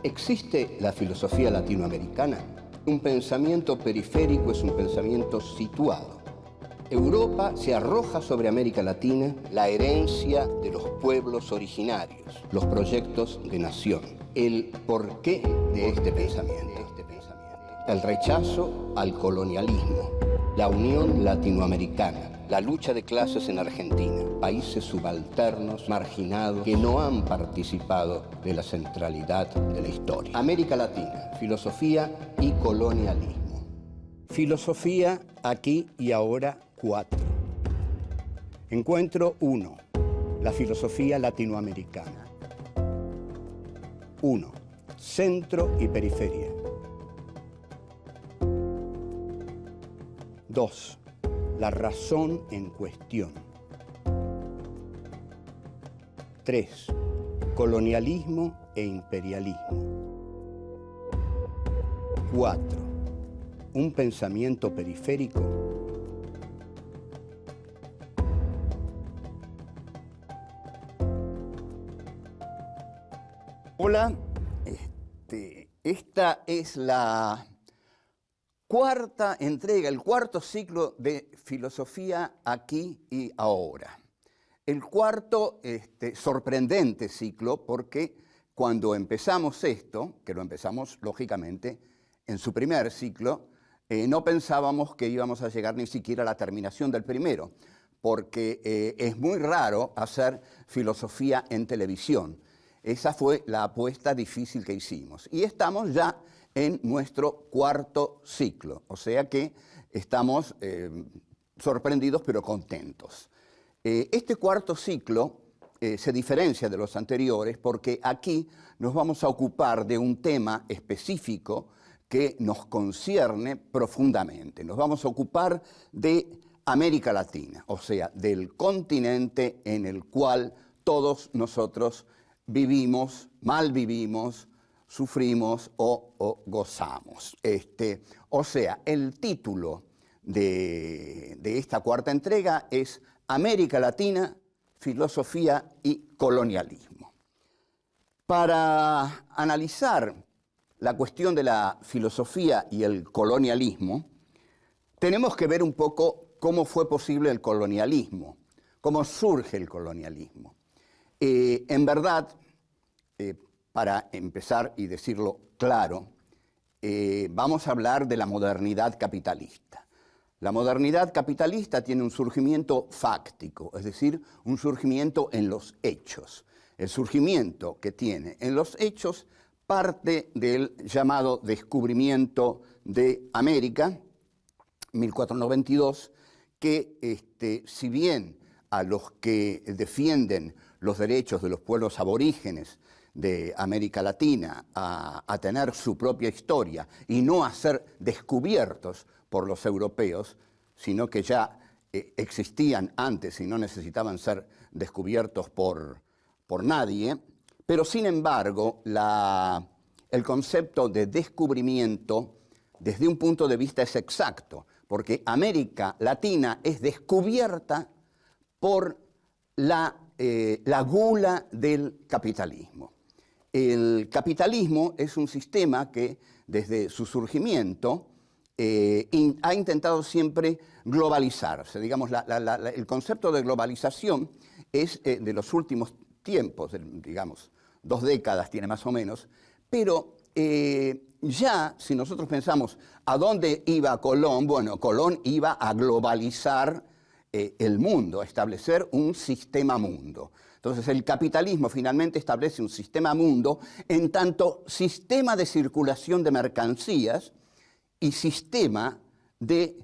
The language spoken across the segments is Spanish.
¿Existe la filosofía latinoamericana? Un pensamiento periférico es un pensamiento situado. Europa se arroja sobre América Latina la herencia de los pueblos originarios, los proyectos de nación, el porqué de este pensamiento, el rechazo al colonialismo, la unión latinoamericana, la lucha de clases en Argentina, países subalternos, marginados, que no han participado de la centralidad de la historia. América Latina, filosofía y colonialismo. Filosofía aquí y ahora 4. Encuentro 1. La filosofía latinoamericana. 1. Centro y periferia. 2. La razón en cuestión. 3. Colonialismo e imperialismo. 4. Un pensamiento periférico. Hola, esta es la cuarta entrega, el cuarto ciclo de Filosofía aquí y ahora. El cuarto sorprendente ciclo porque cuando empezamos esto, que lo empezamos lógicamente en su primer ciclo, no pensábamos que íbamos a llegar ni siquiera a la terminación del primero, porque es muy raro hacer filosofía en televisión. Esa fue la apuesta difícil que hicimos. Y estamos ya en nuestro cuarto ciclo, o sea que estamos sorprendidos pero contentos. Este cuarto ciclo se diferencia de los anteriores porque aquí nos vamos a ocupar de un tema específico que nos concierne profundamente. Nos vamos a ocupar de América Latina, o sea, del continente en el cual todos nosotros vivimos, malvivimos, sufrimos o gozamos. O sea, el título de esta cuarta entrega es América Latina, filosofía y colonialismo. Para analizar la cuestión de la filosofía y el colonialismo, tenemos que ver un poco cómo fue posible el colonialismo, cómo surge el colonialismo. En verdad, para empezar y decirlo claro, vamos a hablar de la modernidad capitalista. La modernidad capitalista tiene un surgimiento fáctico, es decir, un surgimiento en los hechos. El surgimiento que tiene en los hechos parte del llamado descubrimiento de América, 1492, que si bien a los que defienden los derechos de los pueblos aborígenes de América Latina a tener su propia historia y no a ser descubiertos por los europeos, sino que ya existían antes y no necesitaban ser descubiertos por nadie, pero sin embargo el concepto de descubrimiento desde un punto de vista es exacto, porque América Latina es descubierta por la gula del capitalismo. El capitalismo es un sistema que desde su surgimiento ha intentado siempre globalizarse. Digamos, el concepto de globalización es de los últimos tiempos, digamos, 2 décadas tiene más o menos, pero ya si nosotros pensamos a dónde iba Colón, bueno, Colón iba a globalizar el mundo, a establecer un sistema mundo. Entonces el capitalismo finalmente establece un sistema mundo en tanto sistema de circulación de mercancías y sistema de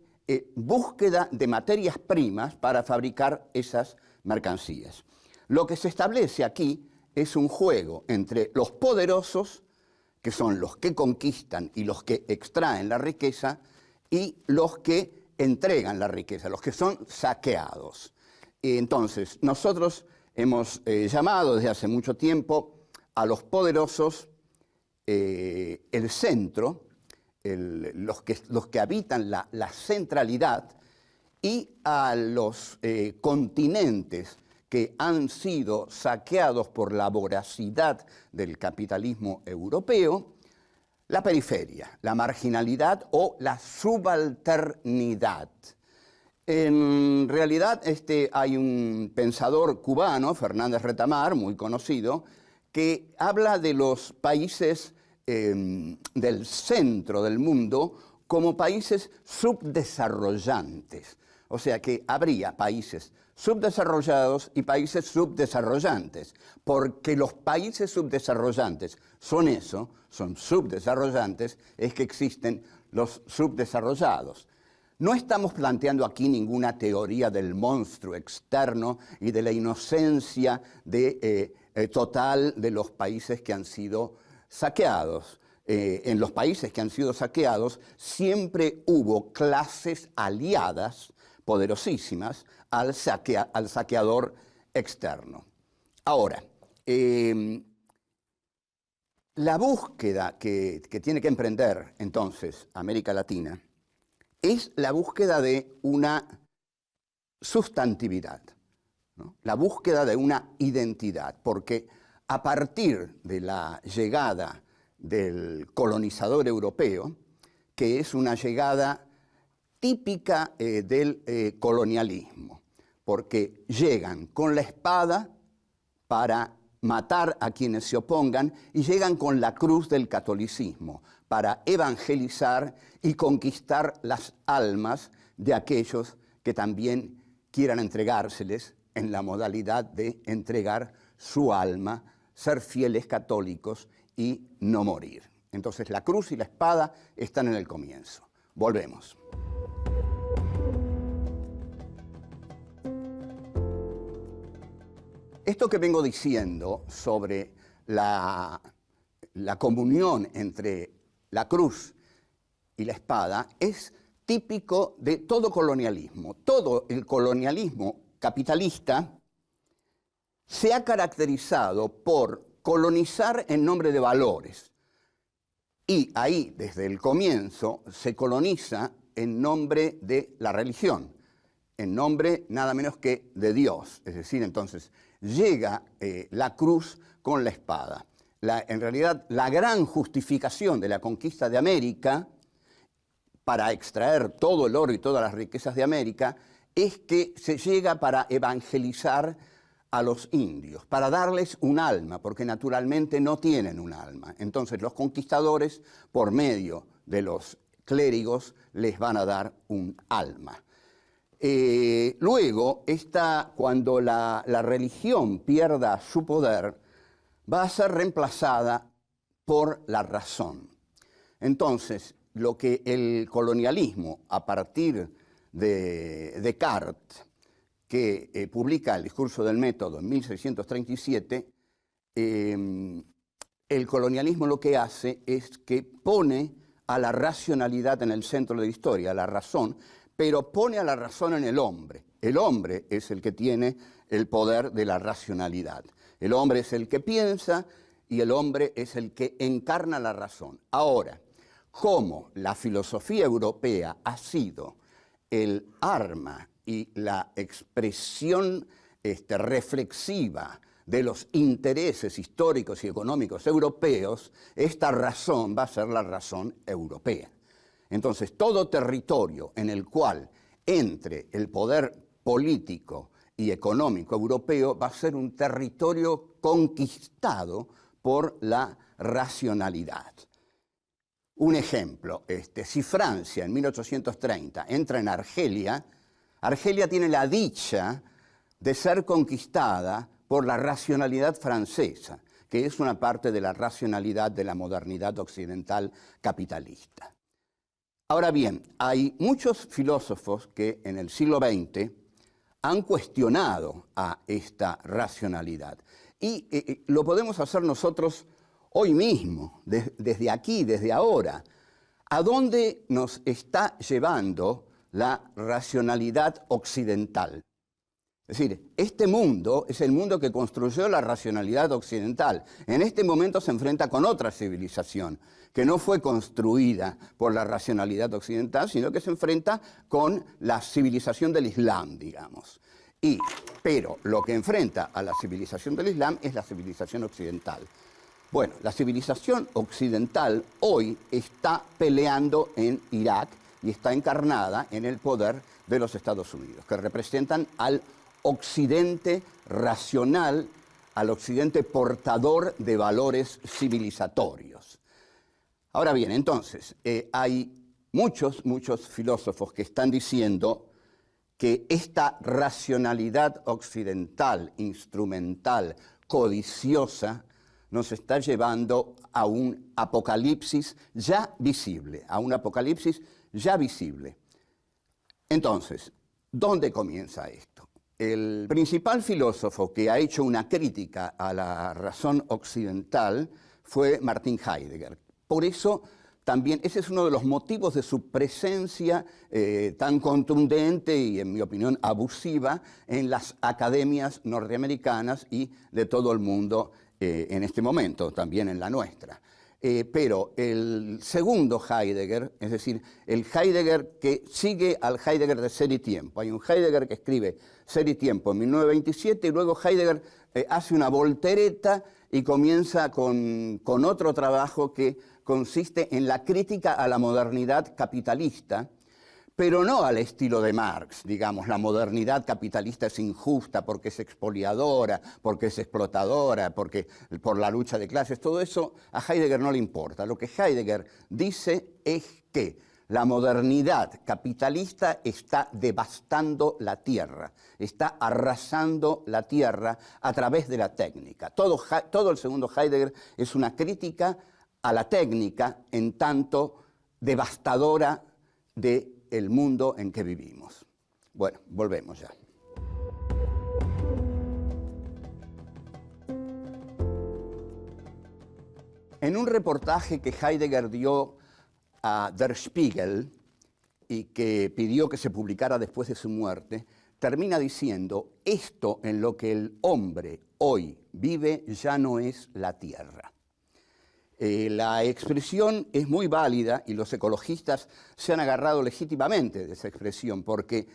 búsqueda de materias primas para fabricar esas mercancías. Lo que se establece aquí es un juego entre los poderosos, que son los que conquistan y los que extraen la riqueza, y los que entregan la riqueza, los que son saqueados. Entonces, nosotros hemos llamado desde hace mucho tiempo a los poderosos el centro, los que habitan la centralidad, y a los continentes que han sido saqueados por la voracidad del capitalismo europeo, la periferia, la marginalidad o la subalternidad. En realidad hay un pensador cubano, Fernández Retamar, muy conocido, que habla de los países del centro del mundo como países subdesarrollantes. O sea que habría países subdesarrollados y países subdesarrollantes, porque los países subdesarrollantes son eso, son subdesarrollantes, es que existen los subdesarrollados. No estamos planteando aquí ninguna teoría del monstruo externo y de la inocencia total de los países que han sido saqueados. En los países que han sido saqueados siempre hubo clases aliadas poderosísimas al saqueador externo. Ahora, la búsqueda que tiene que emprender entonces América Latina es la búsqueda de una sustantividad, ¿no? La búsqueda de una identidad, porque a partir de la llegada del colonizador europeo, que es una llegada típica del colonialismo, porque llegan con la espada para matar a quienes se opongan y llegan con la cruz del catolicismo para evangelizar y conquistar las almas de aquellos que también quieran entregárseles en la modalidad de entregar su alma, ser fieles católicos y no morir. Entonces la cruz y la espada están en el comienzo. Volvemos. Esto que vengo diciendo sobre la comunión entre la cruz y la espada es típico de todo colonialismo. Todo el colonialismo capitalista se ha caracterizado por colonizar en nombre de valores. Y ahí, desde el comienzo, se coloniza en nombre de la religión, en nombre nada menos que de Dios. Es decir, entonces, llega la cruz con la espada. En realidad, la gran justificación de la conquista de América, para extraer todo el oro y todas las riquezas de América, es que se llega para evangelizar a los indios, para darles un alma, porque naturalmente no tienen un alma. Entonces los conquistadores, por medio de los clérigos, les van a dar un alma. Luego, cuando la religión pierda su poder, va a ser reemplazada por la razón. Entonces, lo que el colonialismo, a partir de Descartes, que publica el discurso del método en 1637, el colonialismo lo que hace es que pone a la racionalidad en el centro de la historia, a la razón, pero pone a la razón en el hombre. El hombre es el que tiene el poder de la racionalidad. El hombre es el que piensa y el hombre es el que encarna la razón. Ahora, como la filosofía europea ha sido el arma y la expresión reflexiva de los intereses históricos y económicos europeos, esta razón va a ser la razón europea. Entonces, todo territorio en el cual entre el poder político y económico europeo va a ser un territorio conquistado por la racionalidad. Un ejemplo, si Francia en 1830 entra en Argelia, Argelia tiene la dicha de ser conquistada por la racionalidad francesa, que es una parte de la racionalidad de la modernidad occidental capitalista. Ahora bien, hay muchos filósofos que en el siglo XX han cuestionado a esta racionalidad. Y lo podemos hacer nosotros hoy mismo, desde aquí, desde ahora. ¿A dónde nos está llevando la racionalidad occidental? Es decir, este mundo es el mundo que construyó la racionalidad occidental. En este momento se enfrenta con otra civilización, que no fue construida por la racionalidad occidental, sino que se enfrenta con la civilización del Islam, digamos. Pero lo que enfrenta a la civilización del Islam es la civilización occidental. Bueno, la civilización occidental hoy está peleando en Irak y está encarnada en el poder de los Estados Unidos, que representan al occidente racional, al occidente portador de valores civilizatorios. Ahora bien, entonces, hay muchos filósofos que están diciendo que esta racionalidad occidental, instrumental, codiciosa, nos está llevando a un apocalipsis ya visible, Entonces, ¿dónde comienza esto? El principal filósofo que ha hecho una crítica a la razón occidental fue Martin Heidegger. Por eso también ese es uno de los motivos de su presencia tan contundente y, en mi opinión, abusiva en las academias norteamericanas y de todo el mundo en este momento, también en la nuestra. Pero el segundo Heidegger, es decir, el Heidegger que sigue al Heidegger de Ser y Tiempo. Hay un Heidegger que escribe Ser y Tiempo en 1927 y luego Heidegger hace una voltereta y comienza con otro trabajo que consiste en la crítica a la modernidad capitalista, pero no al estilo de Marx, digamos, la modernidad capitalista es injusta porque es expoliadora, porque es explotadora, por la lucha de clases, todo eso a Heidegger no le importa. Lo que Heidegger dice es que la modernidad capitalista está devastando la tierra, está arrasando la tierra a través de la técnica. Todo el segundo Heidegger es una crítica a la técnica en tanto devastadora del mundo en que vivimos. Bueno, volvemos ya. En un reportaje que Heidegger dio a Der Spiegel y que pidió que se publicara después de su muerte, termina diciendo: esto en lo que el hombre hoy vive ya no es la tierra. La expresión es muy válida y los ecologistas se han agarrado legítimamente de esa expresión, porque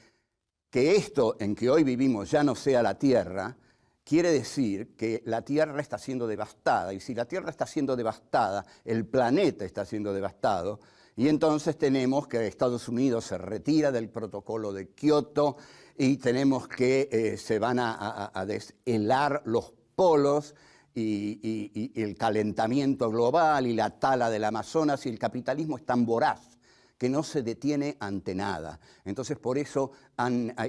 que esto en que hoy vivimos ya no sea la tierra, quiere decir que la tierra está siendo devastada, y si la tierra está siendo devastada, el planeta está siendo devastado, y entonces tenemos que Estados Unidos se retira del protocolo de Kioto y tenemos que se van a deshelar los polos, y el calentamiento global y la tala del Amazonas, y el capitalismo es tan voraz que no se detiene ante nada. Entonces por eso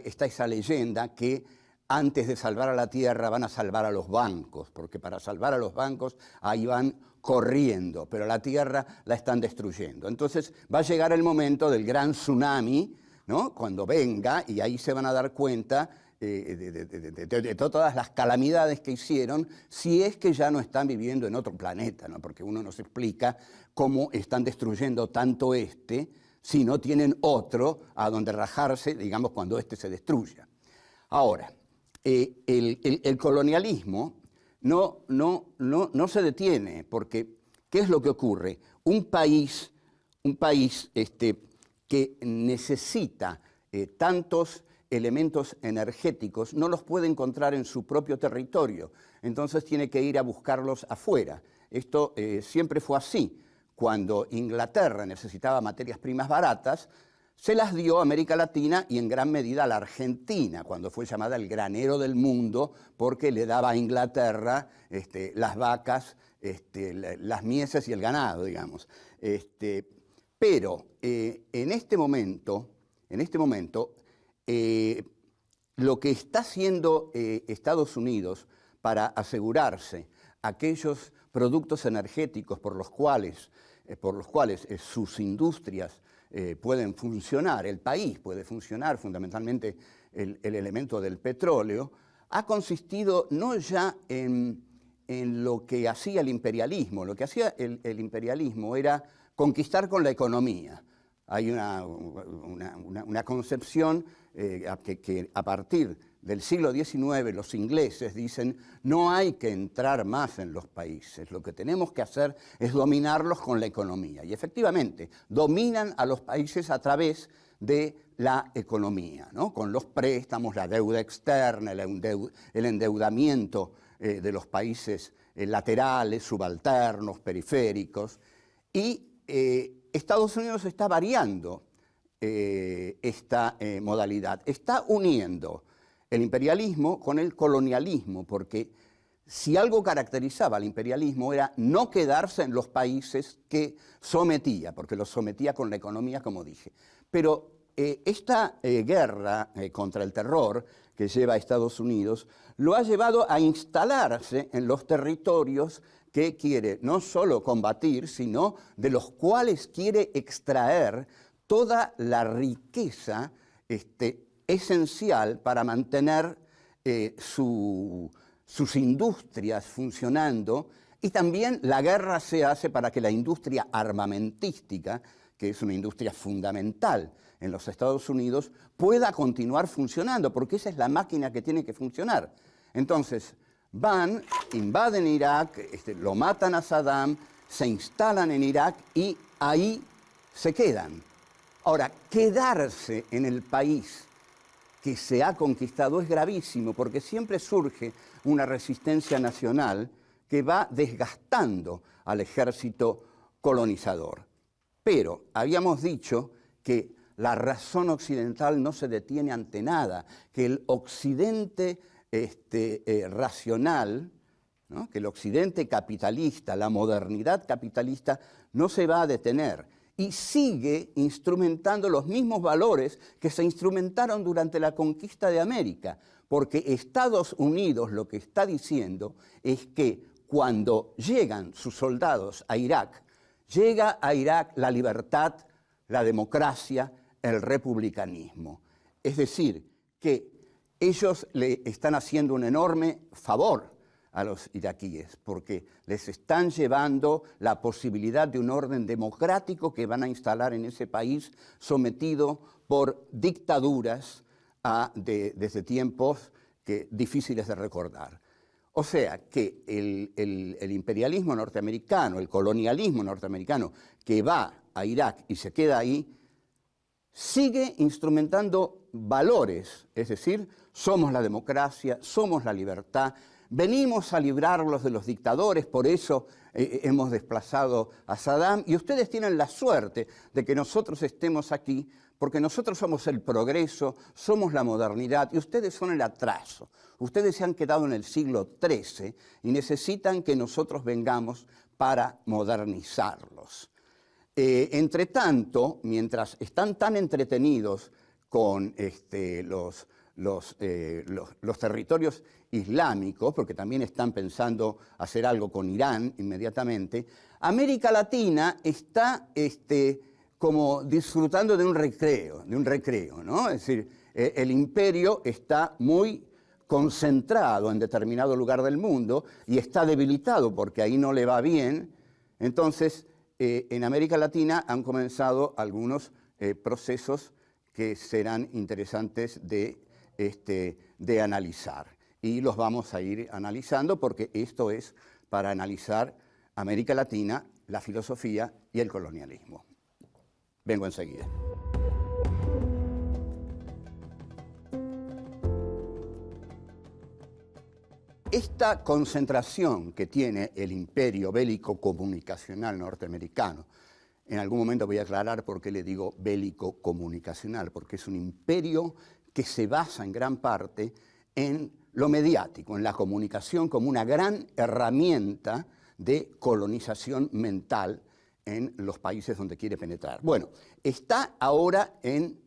está esa leyenda que antes de salvar a la tierra van a salvar a los bancos, porque para salvar a los bancos ahí van corriendo, pero la tierra la están destruyendo. Entonces va a llegar el momento del gran tsunami, ¿no? Cuando venga, y ahí se van a dar cuenta de todas las calamidades que hicieron, si es que ya no están viviendo en otro planeta, ¿no? Porque uno no se explica cómo están destruyendo tanto si no tienen otro a donde rajarse, digamos, cuando se destruya. Ahora, el colonialismo no se detiene, porque ¿qué es lo que ocurre? Un país que necesita tantos elementos energéticos no los puede encontrar en su propio territorio, entonces tiene que ir a buscarlos afuera. Esto siempre fue así. Cuando Inglaterra necesitaba materias primas baratas, se las dio a América Latina y en gran medida a la Argentina, cuando fue llamada el granero del mundo, porque le daba a Inglaterra las vacas, las mieses y el ganado, digamos. Pero en este momento, lo que está haciendo Estados Unidos para asegurarse aquellos productos energéticos por los cuales sus industrias pueden funcionar, el país puede funcionar, fundamentalmente el elemento del petróleo, ha consistido no ya en lo que hacía el imperialismo. Lo que hacía el imperialismo era conquistar con la economía. Hay una concepción que a partir del siglo XIX, los ingleses dicen, no hay que entrar más en los países, lo que tenemos que hacer es dominarlos con la economía. Y efectivamente, dominan a los países a través de la economía, ¿no? Con los préstamos, la deuda externa, el endeudamiento de los países laterales, subalternos, periféricos. Y Estados Unidos está variando esta modalidad, está uniendo el imperialismo con el colonialismo, porque si algo caracterizaba al imperialismo era no quedarse en los países que sometía, porque los sometía con la economía, como dije. Pero esta guerra contra el terror que lleva a Estados Unidos lo ha llevado a instalarse en los territorios que quiere no solo combatir, sino de los cuales quiere extraer toda la riqueza esencial para mantener sus industrias funcionando, y también la guerra se hace para que la industria armamentística, que es una industria fundamental en los Estados Unidos, pueda continuar funcionando, porque esa es la máquina que tiene que funcionar. Entonces, van, invaden Irak, lo matan a Saddam, se instalan en Irak y ahí se quedan. Ahora, quedarse en el país que se ha conquistado es gravísimo, porque siempre surge una resistencia nacional que va desgastando al ejército colonizador. Pero habíamos dicho que la razón occidental no se detiene ante nada, que el occidente racional, ¿no? Que el occidente capitalista, la modernidad capitalista, no se va a detener y sigue instrumentando los mismos valores que se instrumentaron durante la conquista de América, porque Estados Unidos lo que está diciendo es que cuando llegan sus soldados a Irak, llega a Irak la libertad, la democracia, el republicanismo. Es decir, que ellos le están haciendo un enorme favor a los iraquíes, porque les están llevando la posibilidad de un orden democrático que van a instalar en ese país sometido por dictaduras desde tiempos difíciles de recordar. O sea que el imperialismo norteamericano, el colonialismo norteamericano que va a Irak y se queda ahí, sigue instrumentando valores, es decir, somos la democracia, somos la libertad, venimos a librarlos de los dictadores, por eso hemos desplazado a Saddam, y ustedes tienen la suerte de que nosotros estemos aquí, porque nosotros somos el progreso, somos la modernidad, y ustedes son el atraso. Ustedes se han quedado en el siglo XIII y necesitan que nosotros vengamos para modernizarlos. Entre tanto, mientras están tan entretenidos con los territorios islámicos, porque también están pensando hacer algo con Irán inmediatamente, América Latina está como disfrutando de un recreo, ¿no? Es decir, el imperio está muy concentrado en determinado lugar del mundo y está debilitado porque ahí no le va bien. Entonces, en América Latina han comenzado algunos procesos que serán interesantes de analizar. Y los vamos a ir analizando porque esto es para analizar América Latina, la filosofía y el colonialismo. Vengo enseguida. Esta concentración que tiene el imperio bélico comunicacional norteamericano, en algún momento voy a aclarar por qué le digo bélico comunicacional, porque es un imperio que se basa en gran parte en lo mediático, en la comunicación como una gran herramienta de colonización mental en los países donde quiere penetrar. Bueno, está ahora en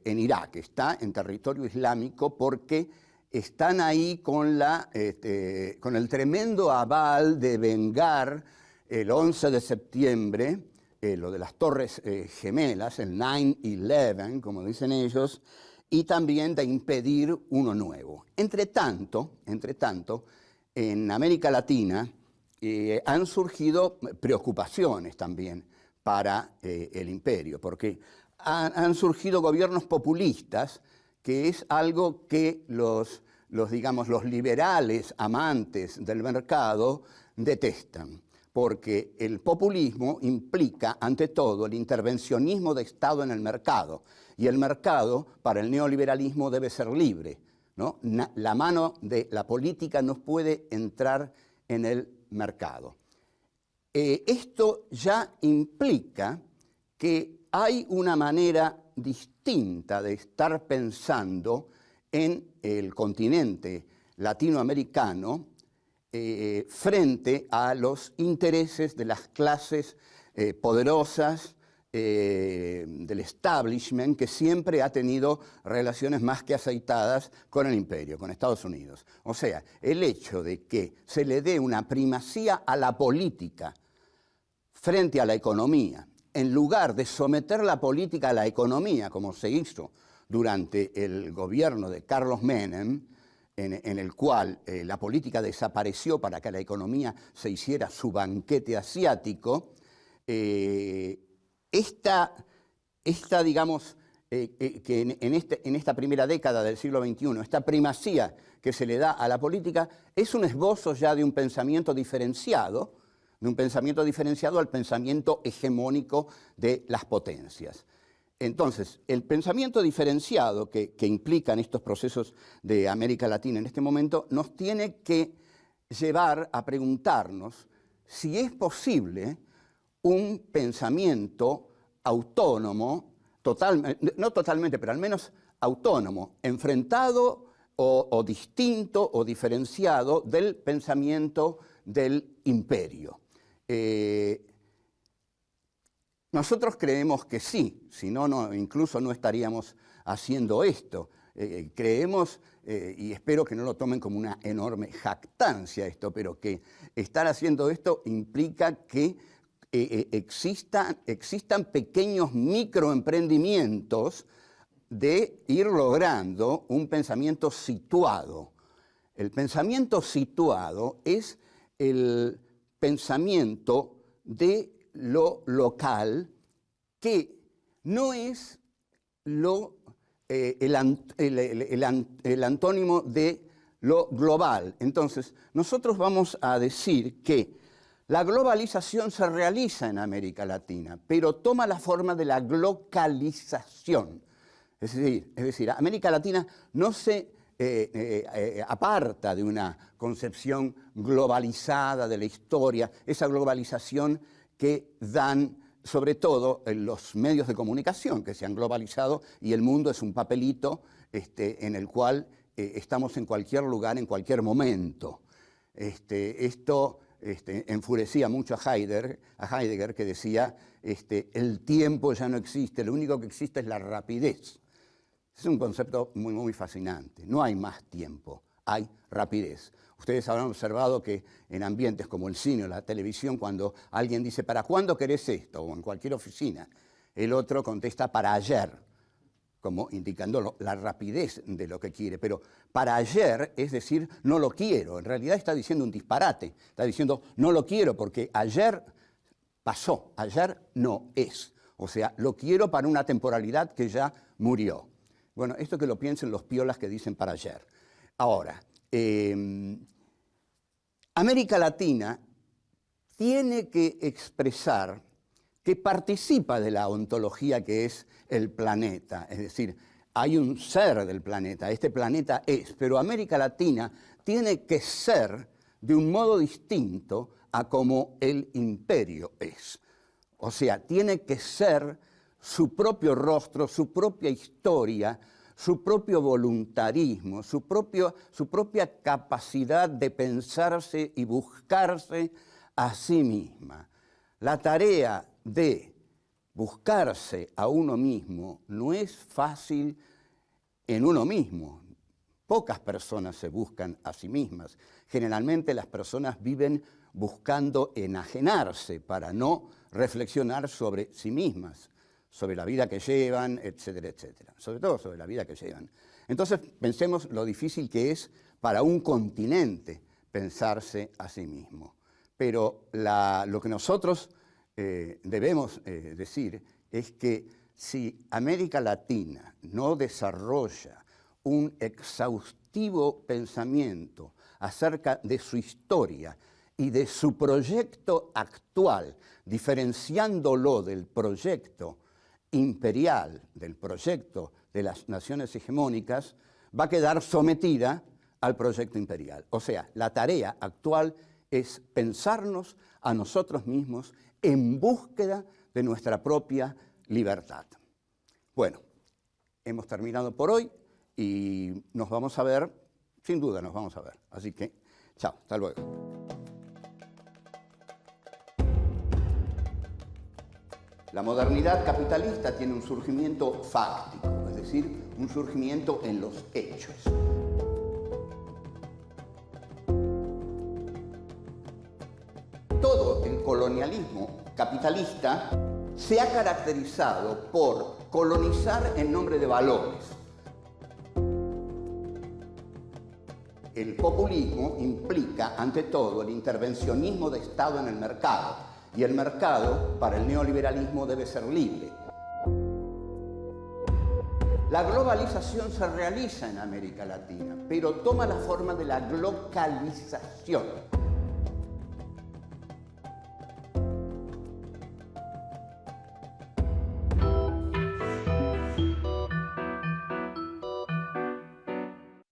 Irak, está en territorio islámico porque están ahí con el tremendo aval de vengar el 11 de septiembre, lo de las Torres Gemelas, el 9/11, como dicen ellos, y también de impedir uno nuevo. Entre tanto, en América Latina han surgido preocupaciones también para el imperio, porque han surgido gobiernos populistas que es algo que digamos, los liberales amantes del mercado detestan, porque el populismo implica, ante todo, el intervencionismo de Estado en el mercado, y el mercado, para el neoliberalismo, debe ser libre, ¿no? La mano de la política no puede entrar en el mercado. Esto ya implica que hay una manera distinta de estar pensando en el continente latinoamericano frente a los intereses de las clases poderosas del establishment, que siempre ha tenido relaciones más que aceitadas con el imperio, con Estados Unidos. O sea, el hecho de que se le dé una primacía a la política frente a la economía, en lugar de someter la política a la economía, como se hizo durante el gobierno de Carlos Menem, en el cual la política desapareció para que la economía se hiciera su banquete asiático, digamos, que en esta primera década del siglo XXI, esta primacía que se le da a la política, es un esbozo ya de un pensamiento diferenciado, al pensamiento hegemónico de las potencias. Entonces, el pensamiento diferenciado que implican estos procesos de América Latina en este momento nos tiene que llevar a preguntarnos si es posible un pensamiento autónomo, no totalmente, pero al menos autónomo, enfrentado o distinto o diferenciado del pensamiento del imperio. Nosotros creemos que sí, si no, incluso no estaríamos haciendo esto. Creemos, y espero que no lo tomen como una enorme jactancia esto, pero que estar haciendo esto implica que existan pequeños microemprendimientos de ir logrando un pensamiento situado. El pensamiento situado es el pensamiento de lo local, que no es el antónimo de lo global. Entonces, nosotros vamos a decir que la globalización se realiza en América Latina, pero toma la forma de la glocalización. Es decir, América Latina no se aparta de una concepción globalizada de la historia, esa globalización que dan sobre todo los medios de comunicación que se han globalizado, y el mundo es un papelito en el cual estamos en cualquier lugar, en cualquier momento. Esto enfurecía mucho a Heidegger, que decía, el tiempo ya no existe, lo único que existe es la rapidez. Es un concepto muy, muy fascinante. No hay más tiempo, hay rapidez. Ustedes habrán observado que en ambientes como el cine o la televisión, cuando alguien dice, ¿para cuándo querés esto? O en cualquier oficina, el otro contesta, para ayer, como indicando la rapidez de lo que quiere. Pero para ayer es decir, no lo quiero. En realidad está diciendo un disparate. Está diciendo, no lo quiero porque ayer pasó, ayer no es. O sea, lo quiero para una temporalidad que ya murió. Bueno, esto que lo piensen los piolas que dicen para ayer. Ahora, América Latina tiene que expresar que participa de la ontología que es el planeta. Es decir, hay un ser del planeta, este planeta es, pero América Latina tiene que ser de un modo distinto a como el imperio es. O sea, tiene que ser su propio rostro, su propia historia, su propio voluntarismo, su propia capacidad de pensarse y buscarse a sí misma. La tarea de buscarse a uno mismo no es fácil en uno mismo. Pocas personas se buscan a sí mismas. Generalmente las personas viven buscando enajenarse para no reflexionar sobre sí mismas, sobre la vida que llevan, etcétera, etcétera. Sobre todo sobre la vida que llevan. Entonces pensemos lo difícil que es para un continente pensarse a sí mismo. Pero lo que nosotros debemos decir es que si América Latina no desarrolla un exhaustivo pensamiento acerca de su historia y de su proyecto actual, diferenciándolo del proyecto imperial, del proyecto de las naciones hegemónicas, va a quedar sometida al proyecto imperial. O sea, la tarea actual es pensarnos a nosotros mismos en búsqueda de nuestra propia libertad. Bueno, hemos terminado por hoy y nos vamos a ver, sin duda nos vamos a ver. Así que, chao, hasta luego. La modernidad capitalista tiene un surgimiento fáctico, es decir, un surgimiento en los hechos. Todo el colonialismo capitalista se ha caracterizado por colonizar en nombre de valores. El populismo implica, ante todo, el intervencionismo de Estado en el mercado, y el mercado, para el neoliberalismo, debe ser libre. La globalización se realiza en América Latina, pero toma la forma de la glocalización.